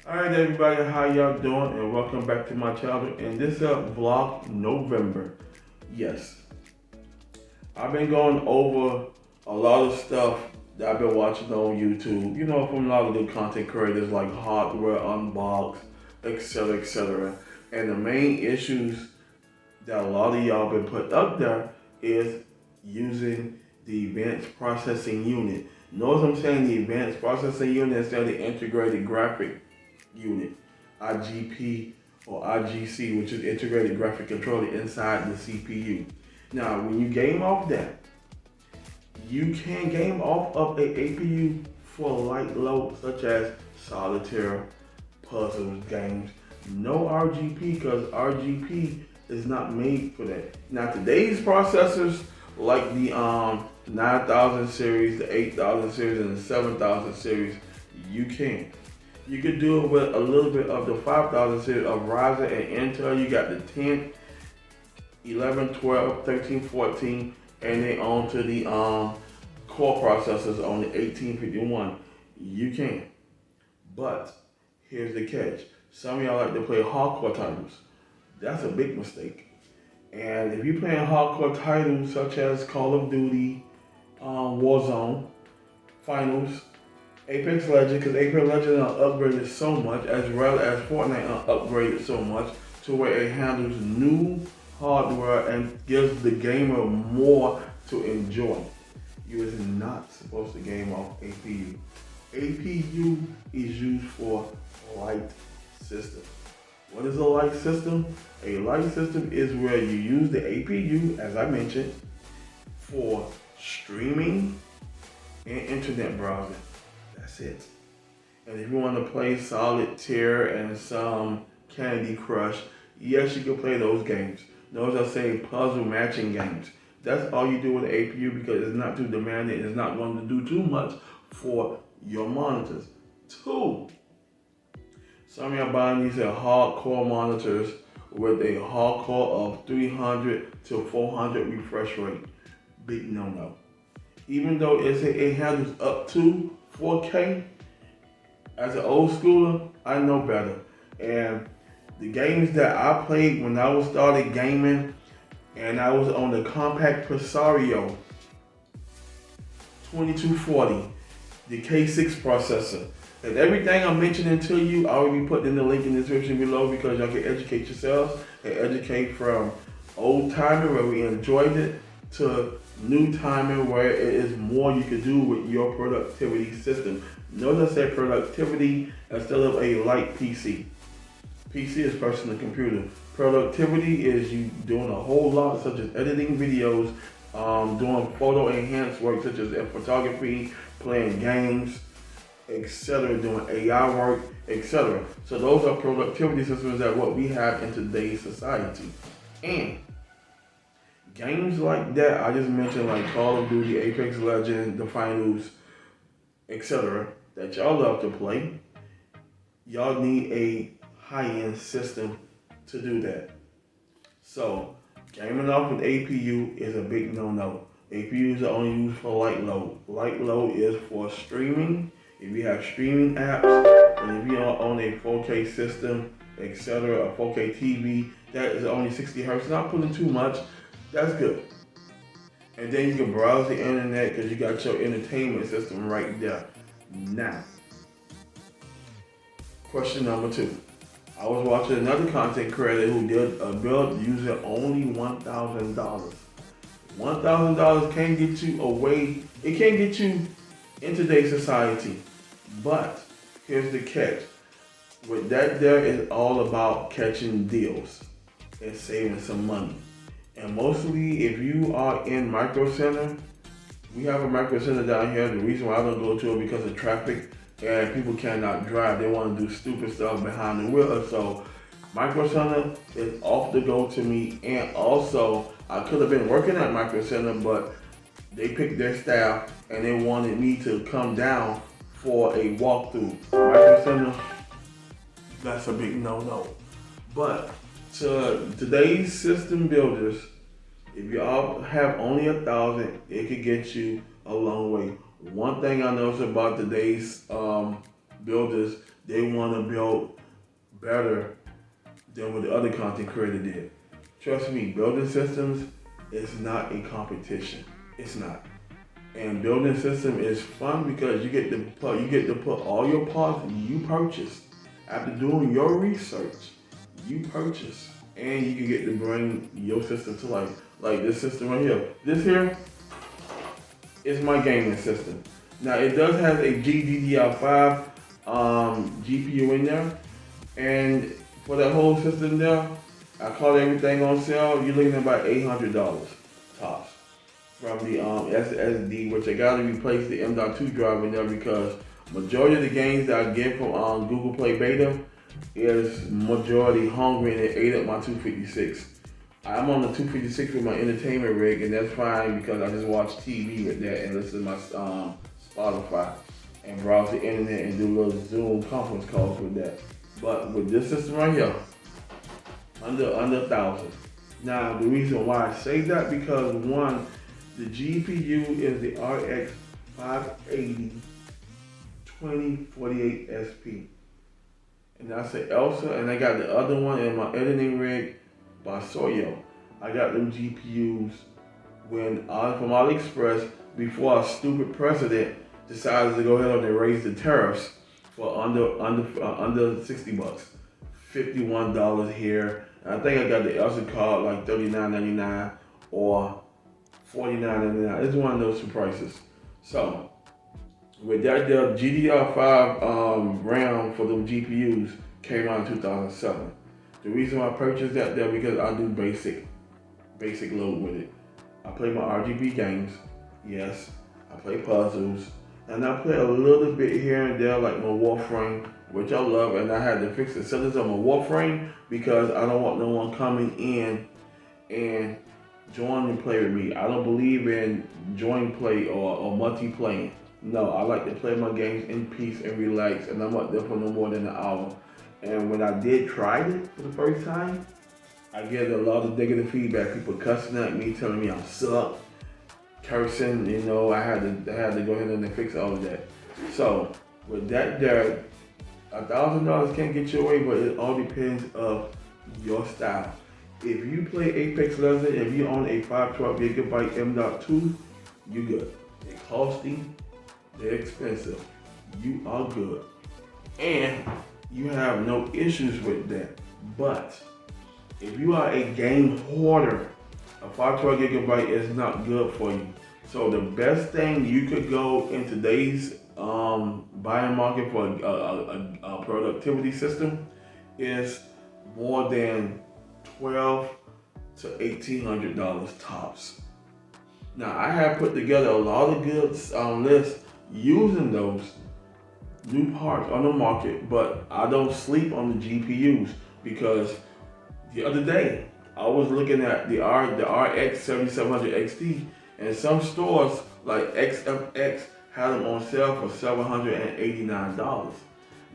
Alright everybody, how y'all doing? And welcome back to my channel. And this is Vlogvember. Yes, I've been going over a lot of stuff that I've been watching on YouTube. You know, from a lot of the content creators like Hardware Unboxed, etc., etc. And the main issues that a lot of y'all been put up there is using the advanced processing unit. Notice I'm saying the advanced processing unit instead of the integrated graphic unit, IGP or IGC, which is integrated graphic controller inside the CPU. Now, when you game off that, you can game off of a APU for light load such as solitaire, puzzles, games. No RGP because RGP is not made for that. Now today's processors like the 9000 series, the 8000 series, and the 7000 series, you can. You could do it with a little bit of the 5000 series of Ryzen and Intel. You got the 10, 11, 12, 13, 14, and then on to the core processors on the 1851. You can. But here's the catch. Some of y'all like to play hardcore titles. That's a big mistake. And if you're playing hardcore titles such as Call of Duty, Warzone, Finals, Apex Legends, because Apex Legends are upgraded so much, as well as Fortnite are upgraded so much to where it handles new hardware and gives the gamer more to enjoy. You is not supposed to game off APU. APU is used for light system. What is a light system? A light system is where you use the APU, as I mentioned, for streaming and internet browsing. That's it. And if you want to play solitaire and some Candy Crush, yes, you can play those games. Those are say puzzle matching games. That's all you do with the APU because it's not too demanding. It's not going to do too much for your monitors. Two, some of y'all buying these hardcore monitors with a hardcore of 300 to 400 refresh rate. Big no-no. Even though it handles up to 4K, as an old schooler, I know better. And the games that I played when I was started gaming, and I was on the Compaq Presario 2240, the K6 processor. And everything I'm mentioning to you, I will be putting in the link in the description below because y'all can educate yourselves and educate from old timing where we enjoyed it to new timing where it is more you can do with your productivity system. Notice I said productivity instead of a light PC. PC is personal computer. Productivity is you doing a whole lot such as editing videos, doing photo enhanced work such as photography, playing games, etc., doing AI work, etc. So those are productivity systems that what we have in today's society. And games like that I just mentioned, like Call of Duty, Apex Legends, the Finals, etc., that y'all love to play, y'all need a high-end system to do that. So gaming off with APU is a big no-no. APUs are only used for light load. Light load is for streaming. If you have streaming apps, and if you are on a 4K system, etc., a 4K TV, that is only 60 hertz, not pulling too much, that's good. And then you can browse the internet because you got your entertainment system right there. Now, question number 2. I was watching another content creator who did a build using only $1,000. $1,000 can't get you away, it can't get you in today's society. But here's the catch. With that there is all about catching deals and saving some money. And mostly if you are in Micro Center, we have a Micro Center down here. The reason why I don't go to it because of traffic and people cannot drive. They want to do stupid stuff behind the wheel. So Micro Center is off the go to me. And also I could have been working at Micro Center, but they picked their staff and they wanted me to come down for a walkthrough. Micro Center, that's a big no-no. But to today's system builders, if you all have only 1,000, it could get you a long way. One thing I noticed about today's builders, they want to build better than what the other content creator did. Trust me, building systems is not a competition. It's not. And building system is fun because you get to put all your parts you purchased after doing your research. You purchase, and you can get to bring your system to life. Like this system right here. This here is my gaming system. Now it does have a GDDR5 GPU in there, and for that whole system there, I caught everything on sale. You're looking at about $800 tops from the SSD, which I got to replace the M.2 drive in there because majority of the games that I get from Google Play Beta is majority hungry and it ate up my 256. I'm on the 256 with my entertainment rig, and that's fine because I just watch TV with that and listen to my Spotify and browse the internet and do little Zoom conference calls with that. But with this system right here, under 1,000. Now the reason why I say that because one, the GPU is the RX 580 2048 SP. And that's an Elsa, and I got the other one in my editing rig by Soyo. I got them GPUs when from AliExpress before our stupid president decided to go ahead and raise the tariffs for under 60 bucks. $51 here. And I think I got the Elsa card like $39.99 or $49.99. It's one of those two prices. So with that, the GDDR5 RAM for them GPUs came out in 2007. The reason why I purchased that there because I do basic load with it. I play my RGB games, yes. I play puzzles, and I play a little bit here and there like my Warframe, which I love, and I had to fix the settings on my Warframe because I don't want no one coming in and join and play with me. I don't believe in join play or multi-playing. No, I like to play my games in peace and relax, and I'm up there for no more than an hour. And when I did try it for the first time, I get a lot of negative feedback. People cussing at me, telling me I suck, cursing. You know, I had to go ahead and fix all of that. So with that there, $1,000 can't get you away, but it all depends of your style. If you play Apex Legends, if you own a 512 gigabyte M.2, you good. They're costly, they're expensive. You are good. And you have no issues with that. But if you are a game hoarder, a 512 gigabyte is not good for you. So the best thing you could go in today's buying market for a productivity system is more than $1,200 to $1,800 tops. Now I have put together a lot of good lists using those new parts on the market, but I don't sleep on the GPUs because the other day I was looking at the RX 7700 XT, and some stores like XFX had them on sale for $789.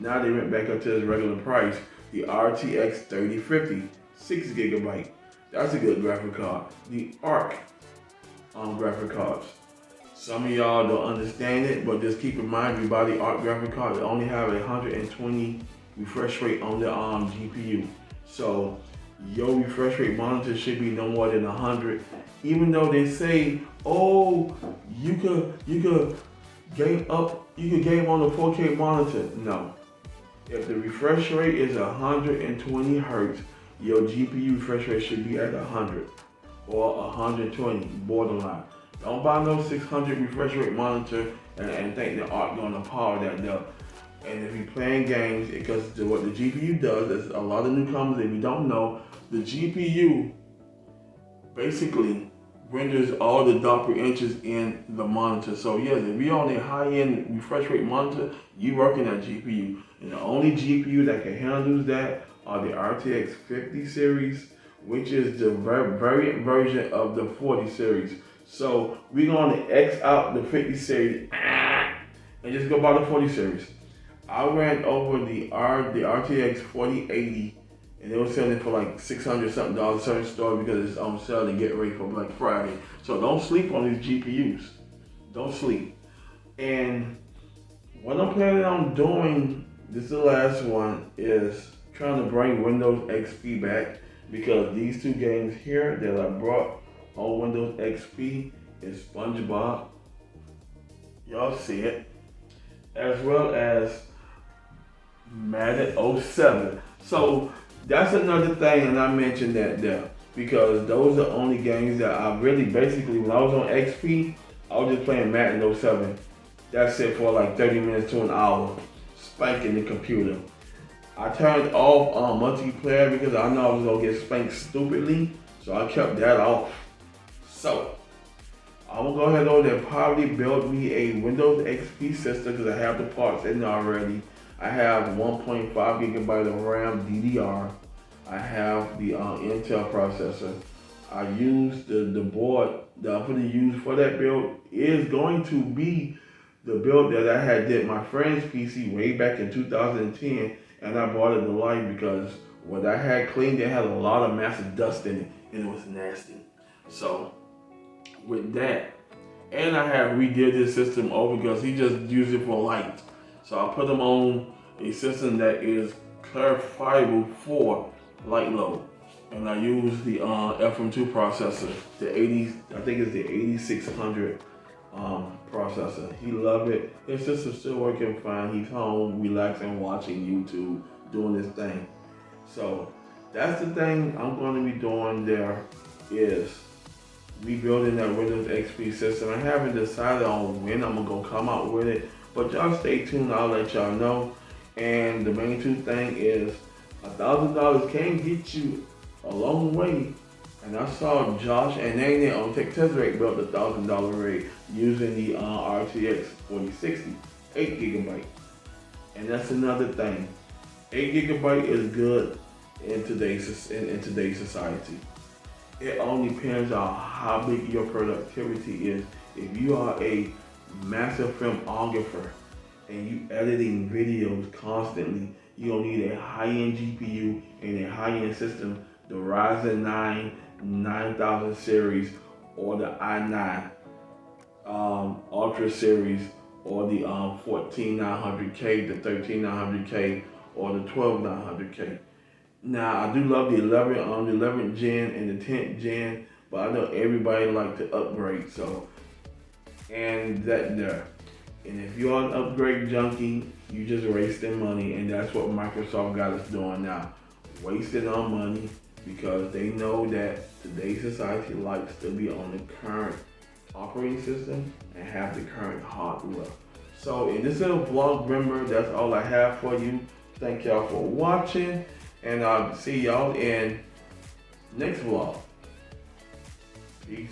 Now they went back up to its regular price. The RTX 3050, 6 gigabyte. That's a good graphic card. The ARC graphic cards. Some of y'all don't understand it, but just keep in mind, if you buy the ARC graphic card, they only have a 120 refresh rate on the GPU. So your refresh rate monitor should be no more than 100. Even though they say, oh, you could game on a 4K monitor. No. If the refresh rate is 120 hertz, your GPU refresh rate should be at 100 or 120, borderline. Don't buy no 600 refresh rate monitor and think the ARC gonna power that up. And if you're playing games, because what the GPU does is a lot of newcomers, if you don't know, the GPU basically renders all the Doppler inches in the monitor. So yes, if you're on a high-end refresh rate monitor, you working that GPU. And the only GPU that can handle that are the RTX 50 series, which is the variant version of the 40 series. So we're going to X out the 50 series and just go buy the 40 series. I went over the RTX 4080, and they were selling it for like $600 something certain stores because it's on sale to get ready for Black Friday. So don't sleep on these GPUs. Don't sleep. And what I'm planning on doing this is the last one, is trying to bring Windows XP back, because these two games here that I brought on Windows XP is SpongeBob, y'all see it, as well as Madden '07. So that's another thing, and I mentioned that there, because those are only games that I really, basically, when I was on XP, I was just playing Madden '07. That's it for like 30 minutes to an hour, spanking the computer. I turned off multiplayer because I know I was gonna get spanked stupidly, so I kept that off. So I'm gonna go ahead on and probably build me a Windows XP system, because I have the parts in there already. I have 1.5 gigabyte of RAM DDR. I have the Intel processor. I use the board that I'm gonna use for that build is going to be the build that I had did my friend's PC way back in 2010, and I brought it to life because when I had cleaned it had a lot of massive dust in it, and it was nasty. So with that, and I had redid this system over because he just used it for light. So I put him on a system that is clarifiable for light load. And I use the FM2 processor, the 80, I think it's the 8600 processor. He loved it. His system's still working fine. He's home, relaxing, watching YouTube, doing his thing. So that's the thing I'm going to be doing there, is rebuilding that Windows XP system. I haven't decided on when I'm gonna come out with it, but y'all stay tuned. I'll let y'all know. And the main two thing is $1,000 can get you a long way. And I saw Josh and Nene on Tech Test Rate built a $1,000 rate using the RTX 4060, 8 gigabyte. And that's another thing. 8 gigabyte is good in today's society. It only depends on how big your productivity is. If you are a massive filmographer and you editing videos constantly, you're gonna need a high-end GPU and a high-end system, the Ryzen 9 9000 series or the i9 Ultra series, or the 14900K, the 13900K, or the 12900K. Now, I do love the 11th gen and the 10th gen, but I know everybody like to upgrade, so, and that there. And if you're an upgrade junkie, you just wasting money, and that's what Microsoft got us doing now. Wasting our money, because they know that today's society likes to be on the current operating system and have the current hardware. So in this little Vlogvember, that's all I have for you. Thank y'all for watching, and I'll see y'all in next vlog. Peace.